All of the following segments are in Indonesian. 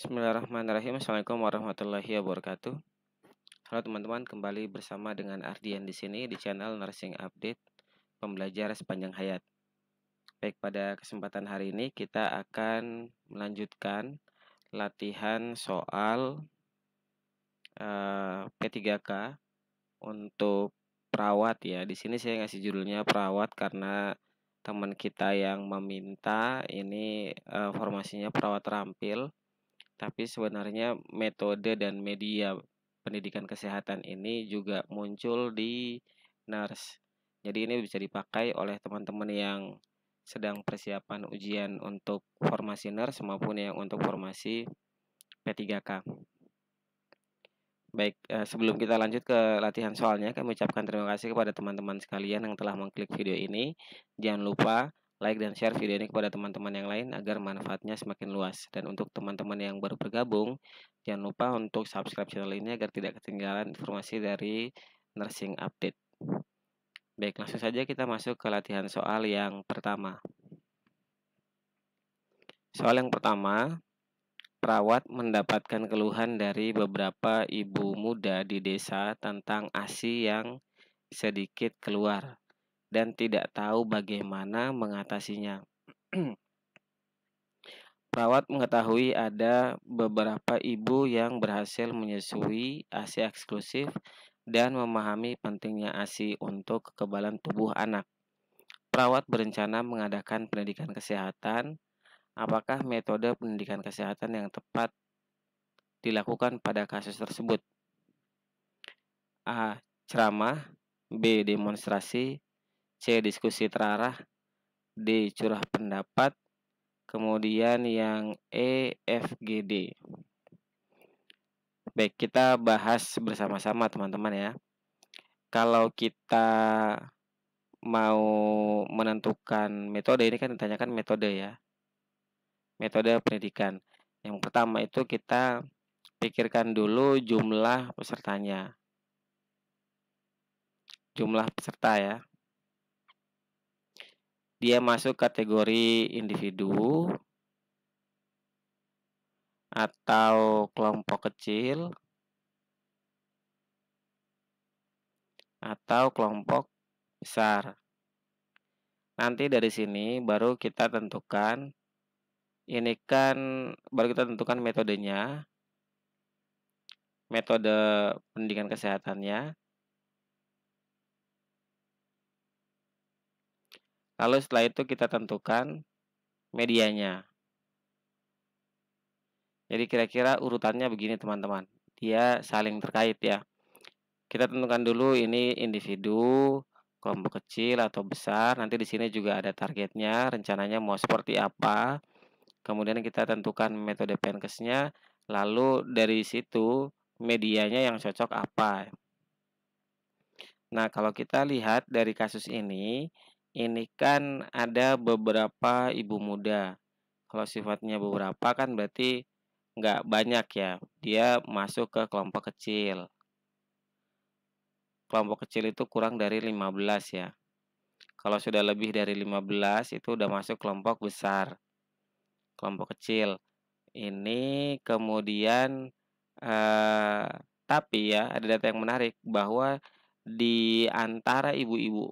Bismillahirrahmanirrahim. Assalamualaikum warahmatullahi wabarakatuh. Halo teman-teman, kembali bersama dengan Ardian di sini di channel Nursing Update Pembelajar Sepanjang Hayat. Baik, pada kesempatan hari ini kita akan melanjutkan latihan soal P3K untuk perawat ya. Di sini saya ngasih judulnya perawat karena teman kita yang meminta ini formasinya perawat terampil. Tapi sebenarnya metode dan media pendidikan kesehatan ini juga muncul di nurse. Jadi ini bisa dipakai oleh teman-teman yang sedang persiapan ujian untuk formasi nurse maupun yang untuk formasi P3K. Baik, sebelum kita lanjut ke latihan soalnya, kami ucapkan terima kasih kepada teman-teman sekalian yang telah mengklik video ini. Jangan lupa like dan share video ini kepada teman-teman yang lain agar manfaatnya semakin luas. Dan untuk teman-teman yang baru bergabung, jangan lupa untuk subscribe channel ini agar tidak ketinggalan informasi dari Nursing Update. Baik, langsung saja kita masuk ke latihan soal yang pertama. Soal yang pertama, perawat mendapatkan keluhan dari beberapa ibu muda di desa tentang ASI yang sedikit keluar dan tidak tahu bagaimana mengatasinya. Perawat mengetahui ada beberapa ibu yang berhasil menyusui ASI eksklusif dan memahami pentingnya ASI untuk kekebalan tubuh anak. Perawat berencana mengadakan pendidikan kesehatan. Apakah metode pendidikan kesehatan yang tepat dilakukan pada kasus tersebut? A. Ceramah. B. Demonstrasi. C. Diskusi terarah. D. Curah pendapat. Kemudian yang E, F, G, D. Baik, kita bahas bersama-sama teman-teman ya. Kalau kita mau menentukan metode, ini kan ditanyakan metode ya. Metode pendidikan. Yang pertama itu kita pikirkan dulu jumlah pesertanya. Jumlah peserta ya. Dia masuk kategori individu atau kelompok kecil atau kelompok besar. Nanti dari sini baru kita tentukan, baru kita tentukan metodenya, metode pendidikan kesehatannya. Lalu setelah itu kita tentukan medianya. Jadi kira-kira urutannya begini teman-teman. Dia saling terkait ya. Kita tentukan dulu ini individu, kelompok kecil atau besar. Nanti di sini juga ada targetnya, rencananya mau seperti apa. Kemudian kita tentukan metode Penkesnya, lalu dari situ medianya yang cocok apa. Nah, kalau kita lihat dari kasus ini kan ada beberapa ibu muda. Kalau sifatnya beberapa kan berarti nggak banyak ya. Dia masuk ke kelompok kecil. Kelompok kecil itu kurang dari 15 ya. Kalau sudah lebih dari 15 itu udah masuk kelompok besar. Kelompok kecil. Ini kemudian tapi ya ada data yang menarik bahwa di antara ibu-ibu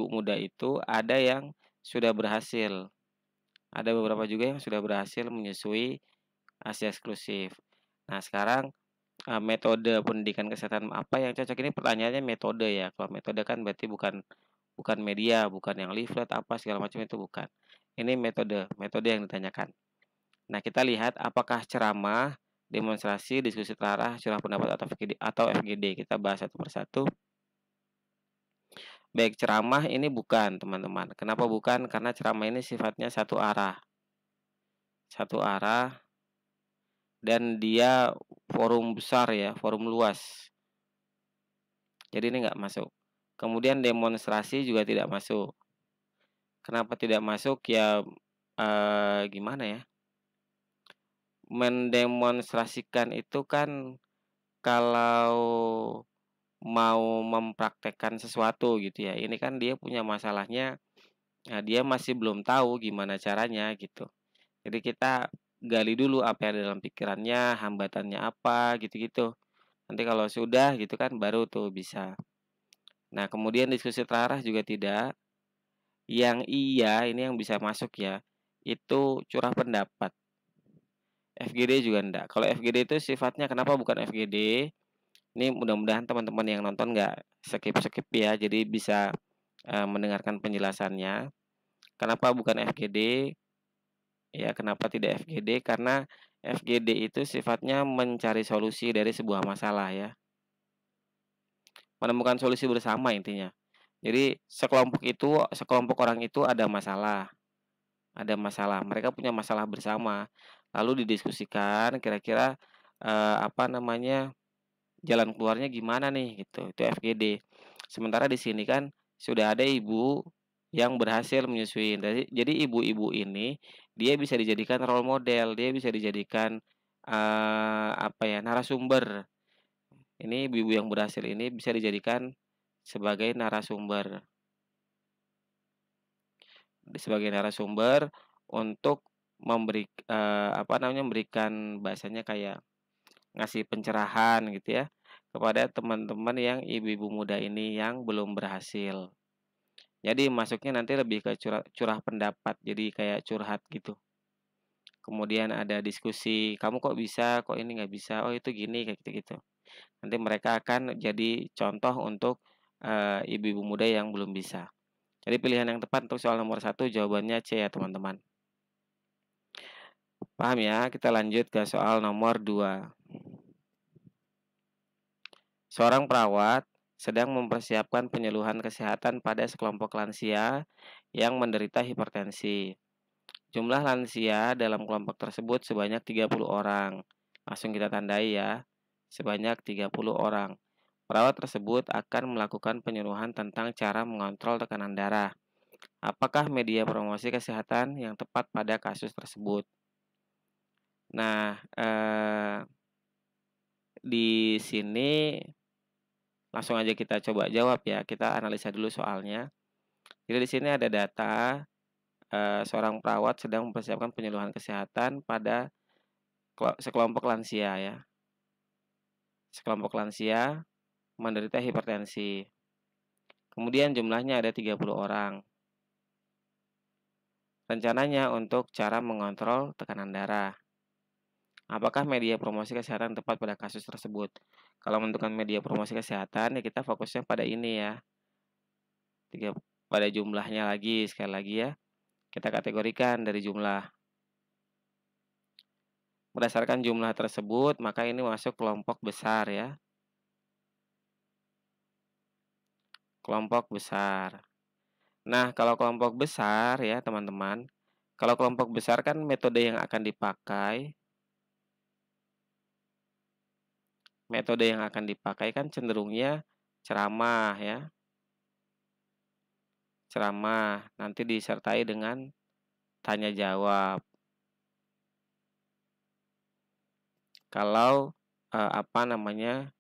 muda itu ada yang sudah berhasil. Ada beberapa juga yang sudah berhasil menyusui ASI eksklusif. Nah, sekarang metode pendidikan kesehatan apa yang cocok, ini pertanyaannya metode ya. Kalau metode kan berarti bukan media, bukan yang leaflet apa segala macam, itu bukan. Ini metode yang ditanyakan. Nah, kita lihat apakah ceramah, demonstrasi, diskusi terarah, curah pendapat atau FGD. Kita bahas satu persatu. Baik, ceramah ini bukan, teman-teman. Kenapa bukan? Karena ceramah ini sifatnya satu arah. Satu arah dan dia forum besar ya, forum luas. Jadi ini nggak masuk. Kemudian demonstrasi juga tidak masuk. Kenapa tidak masuk? Ya gimana ya? Mendemonstrasikan itu kan kalau mau mempraktekkan sesuatu gitu ya. Ini kan dia punya masalahnya, dia masih belum tahu gimana caranya gitu. Jadi kita gali dulu apa yang ada dalam pikirannya, hambatannya apa, gitu-gitu. Nanti kalau sudah gitu kan baru tuh bisa. Nah, kemudian diskusi terarah juga tidak. Yang iya ini yang bisa masuk ya, itu curah pendapat. FGD juga enggak. Kalau FGD itu sifatnya kenapa bukan FGD, ini mudah-mudahan teman-teman yang nonton nggak skip-skip ya, jadi bisa, mendengarkan penjelasannya. Kenapa bukan FGD? Ya, kenapa tidak FGD? Karena FGD itu sifatnya mencari solusi dari sebuah masalah ya, menemukan solusi bersama intinya. Jadi sekelompok orang itu ada masalah, mereka punya masalah bersama, lalu didiskusikan kira-kira, apa namanya, jalan keluarnya gimana nih gitu, itu FGD. Sementara di sini kan sudah ada ibu yang berhasil menyusui. Jadi ibu-ibu ini dia bisa dijadikan role model, dia bisa dijadikan, apa ya, narasumber. Ini ibu-ibu yang berhasil ini bisa dijadikan sebagai narasumber sebagai narasumber untuk apa namanya, memberikan bahasanya kayak ngasih pencerahan gitu ya, kepada teman-teman yang ibu-ibu muda ini yang belum berhasil. Jadi masuknya nanti lebih ke curah curah pendapat, jadi kayak curhat gitu. Kemudian ada diskusi, "Kamu kok bisa? Kok ini nggak bisa? Oh itu gini," kayak gitu-gitu. Nanti mereka akan jadi contoh untuk, ibu-ibu muda yang belum bisa. Jadi pilihan yang tepat untuk soal nomor satu jawabannya C ya teman-teman. Paham ya? Kita lanjut ke soal nomor 2. Seorang perawat sedang mempersiapkan penyuluhan kesehatan pada sekelompok lansia yang menderita hipertensi. Jumlah lansia dalam kelompok tersebut sebanyak 30 orang. Langsung kita tandai ya, sebanyak 30 orang. Perawat tersebut akan melakukan penyuluhan tentang cara mengontrol tekanan darah. Apakah media promosi kesehatan yang tepat pada kasus tersebut? Nah, di sini langsung aja kita coba jawab ya, kita analisa dulu soalnya. Jadi di sini ada data, seorang perawat sedang mempersiapkan penyuluhan kesehatan pada sekelompok lansia ya. Sekelompok lansia menderita hipertensi. Kemudian jumlahnya ada 30 orang. Rencananya untuk cara mengontrol tekanan darah. Apakah media promosi kesehatan tepat pada kasus tersebut? Kalau menentukan media promosi kesehatan ya kita fokusnya pada ini ya. Pada jumlahnya lagi sekali lagi ya. Kita kategorikan dari jumlah. Berdasarkan jumlah tersebut, maka ini masuk kelompok besar ya. Kelompok besar. Nah, kalau kelompok besar ya, teman-teman. Kalau kelompok besar kan metode yang akan dipakai kan cenderungnya ceramah ya. Ceramah, nanti disertai dengan tanya jawab. Kalau, apa namanya,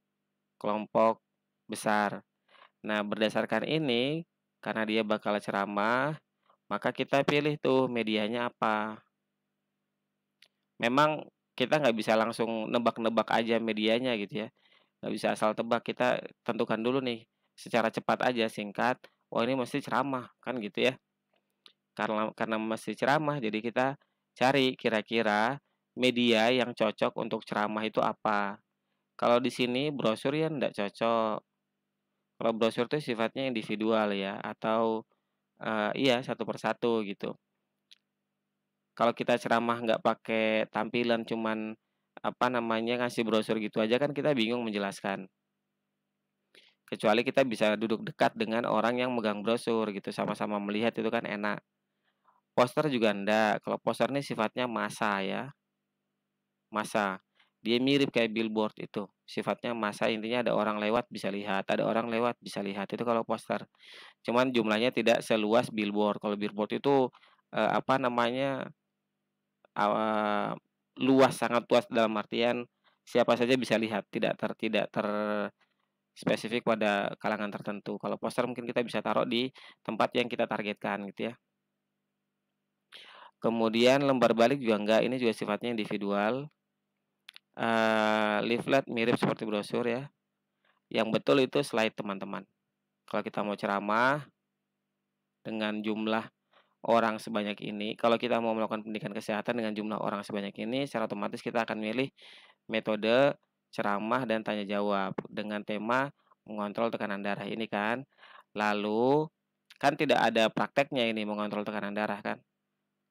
kelompok besar. Nah, berdasarkan ini, karena dia bakal ceramah, maka kita pilih tuh medianya apa. Memang kita nggak bisa langsung nebak-nebak aja medianya gitu ya, nggak bisa asal tebak, kita tentukan dulu nih, secara cepat aja, singkat, "Oh ini mesti ceramah," kan gitu ya. Karena mesti ceramah, jadi kita cari kira-kira media yang cocok untuk ceramah itu apa. Kalau di sini brosur ya nggak cocok. Kalau brosur itu sifatnya individual ya, atau, iya satu persatu gitu. Kalau kita ceramah nggak pakai tampilan cuman, apa namanya, ngasih brosur gitu aja kan kita bingung menjelaskan. Kecuali kita bisa duduk dekat dengan orang yang megang brosur gitu, sama-sama melihat itu kan enak. Poster juga enggak, kalau poster ini sifatnya massa ya, massa. Dia mirip kayak billboard itu, sifatnya massa intinya ada orang lewat bisa lihat, ada orang lewat bisa lihat, itu kalau poster. Cuman jumlahnya tidak seluas billboard, kalau billboard itu, apa namanya, eee, luas, sangat luas dalam artian siapa saja bisa lihat, tidak terspesifik pada kalangan tertentu. Kalau poster mungkin kita bisa taruh di tempat yang kita targetkan gitu ya. Kemudian lembar balik juga enggak, ini juga sifatnya individual. Leaflet mirip seperti brosur ya. Yang betul itu slide teman-teman. Kalau kita mau ceramah dengan jumlah orang sebanyak ini, kalau kita mau melakukan pendidikan kesehatan dengan jumlah orang sebanyak ini, secara otomatis kita akan milih metode ceramah dan tanya jawab dengan tema mengontrol tekanan darah ini kan. Lalu kan tidak ada prakteknya ini mengontrol tekanan darah kan.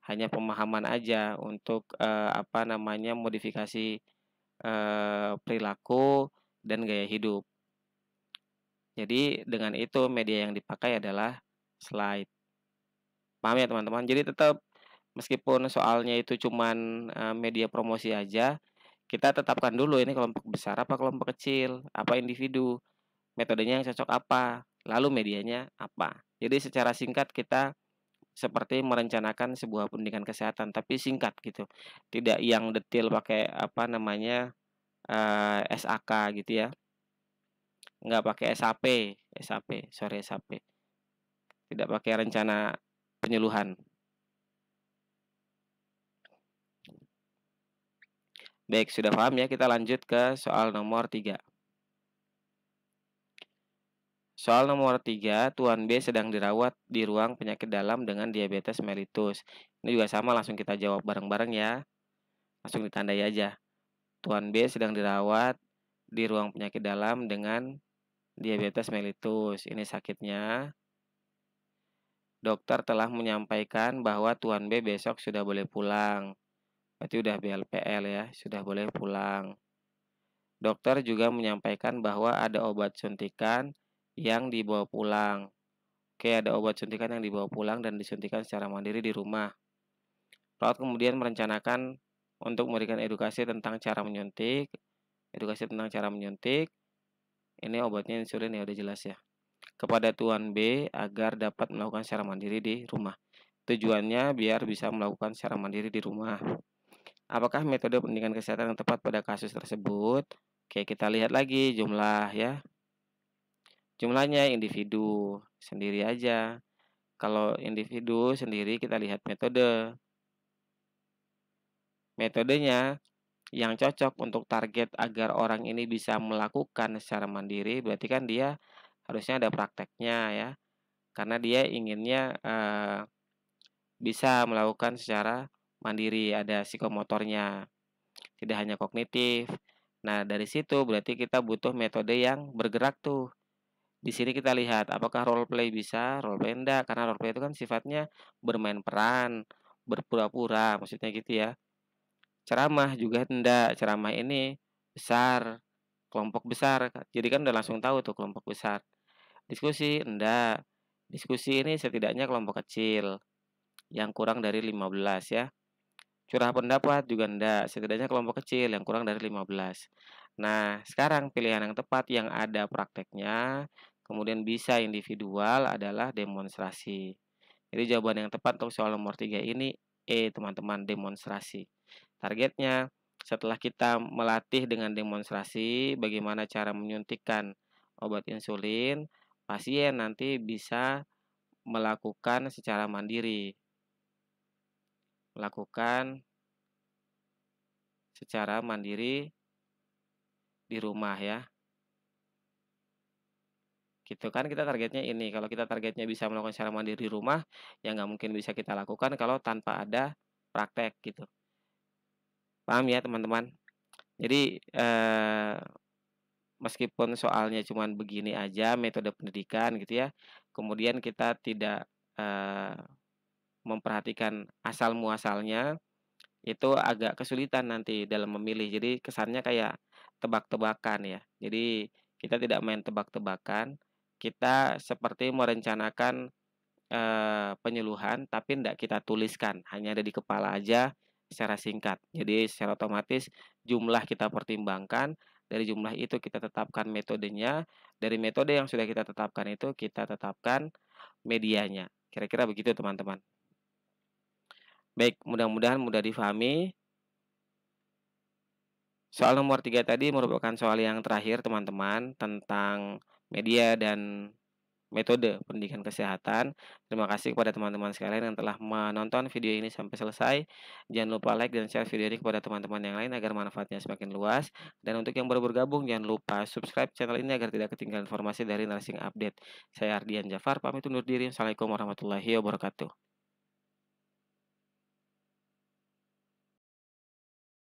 Hanya pemahaman aja untuk modifikasi perilaku dan gaya hidup. Jadi dengan itu media yang dipakai adalah slide. Paham ya teman-teman? Jadi tetap meskipun soalnya itu cuman, media promosi aja, kita tetapkan dulu ini kelompok besar apa kelompok kecil, apa individu, metodenya yang cocok apa, lalu medianya apa. Jadi secara singkat kita seperti merencanakan sebuah pendidikan kesehatan, tapi singkat gitu. Tidak yang detail pakai SAK gitu ya, nggak pakai SAP, tidak pakai rencana penyuluhan. Baik, sudah paham ya, kita lanjut ke soal nomor 3. Soal nomor 3, Tuan B sedang dirawat di ruang penyakit dalam dengan diabetes mellitus. Ini juga sama, langsung kita jawab bareng-bareng ya. Langsung ditandai aja. Tuan B sedang dirawat di ruang penyakit dalam dengan diabetes mellitus. Ini sakitnya. Dokter telah menyampaikan bahwa Tuan B besok sudah boleh pulang. Berarti udah BLPL ya, sudah boleh pulang. Dokter juga menyampaikan bahwa ada obat suntikan yang dibawa pulang. Oke, ada obat suntikan yang dibawa pulang dan disuntikan secara mandiri di rumah. Perawat kemudian merencanakan untuk memberikan edukasi tentang cara menyuntik. Edukasi tentang cara menyuntik. Ini obatnya insulin ya, udah jelas ya. Kepada Tuan B agar dapat melakukan secara mandiri di rumah. Tujuannya biar bisa melakukan secara mandiri di rumah. Apakah metode pendidikan kesehatan yang tepat pada kasus tersebut? Oke, kita lihat lagi jumlah ya. Jumlahnya individu sendiri aja. Kalau individu sendiri kita lihat metode. Metodenya yang cocok untuk target agar orang ini bisa melakukan secara mandiri, berarti kan dia harusnya ada prakteknya ya. Karena dia inginnya bisa melakukan secara mandiri, ada psikomotornya, tidak hanya kognitif. Nah, dari situ berarti kita butuh metode yang bergerak tuh. Di sini kita lihat apakah role play bisa, role play enggak, karena role play itu kan sifatnya bermain peran, berpura-pura, maksudnya gitu ya. Ceramah juga enggak, ceramah ini besar, kelompok besar, jadi kan udah langsung tahu tuh kelompok besar. Diskusi enggak, diskusi ini setidaknya kelompok kecil, yang kurang dari 15 ya. Curah pendapat juga enggak, setidaknya kelompok kecil yang kurang dari 15. Nah, sekarang pilihan yang tepat yang ada prakteknya, kemudian bisa individual adalah demonstrasi. Jadi jawaban yang tepat untuk soal nomor 3 ini teman-teman, demonstrasi. Targetnya, setelah kita melatih dengan demonstrasi bagaimana cara menyuntikkan obat insulin, pasien nanti bisa melakukan secara mandiri. Melakukan secara mandiri di rumah ya. Gitu kan kita targetnya ini. Kalau kita targetnya bisa melakukan secara mandiri di rumah, ya nggak mungkin bisa kita lakukan kalau tanpa ada praktek gitu. Paham ya teman-teman? Jadi, meskipun soalnya cuman begini aja metode pendidikan gitu ya, kemudian kita tidak, eee, memperhatikan asal muasalnya, itu agak kesulitan nanti dalam memilih. Jadi kesannya kayak tebak-tebakan ya. Jadi kita tidak main tebak-tebakan, kita seperti merencanakan, penyuluhan tapi tidak kita tuliskan, hanya ada di kepala aja secara singkat. Jadi secara otomatis jumlah kita pertimbangkan, dari jumlah itu kita tetapkan metodenya, dari metode yang sudah kita tetapkan itu kita tetapkan medianya. Kira-kira begitu teman-teman. Baik, mudah-mudahan mudah difahami. Soal nomor 3 tadi merupakan soal yang terakhir teman-teman, tentang media dan metode pendidikan kesehatan. Terima kasih kepada teman-teman sekalian yang telah menonton video ini sampai selesai. Jangan lupa like dan share video ini kepada teman-teman yang lain agar manfaatnya semakin luas. Dan untuk yang baru bergabung, jangan lupa subscribe channel ini agar tidak ketinggalan informasi dari Narasing Update. Saya Ardian Jafar, pamit undur diri. Assalamualaikum warahmatullahi wabarakatuh.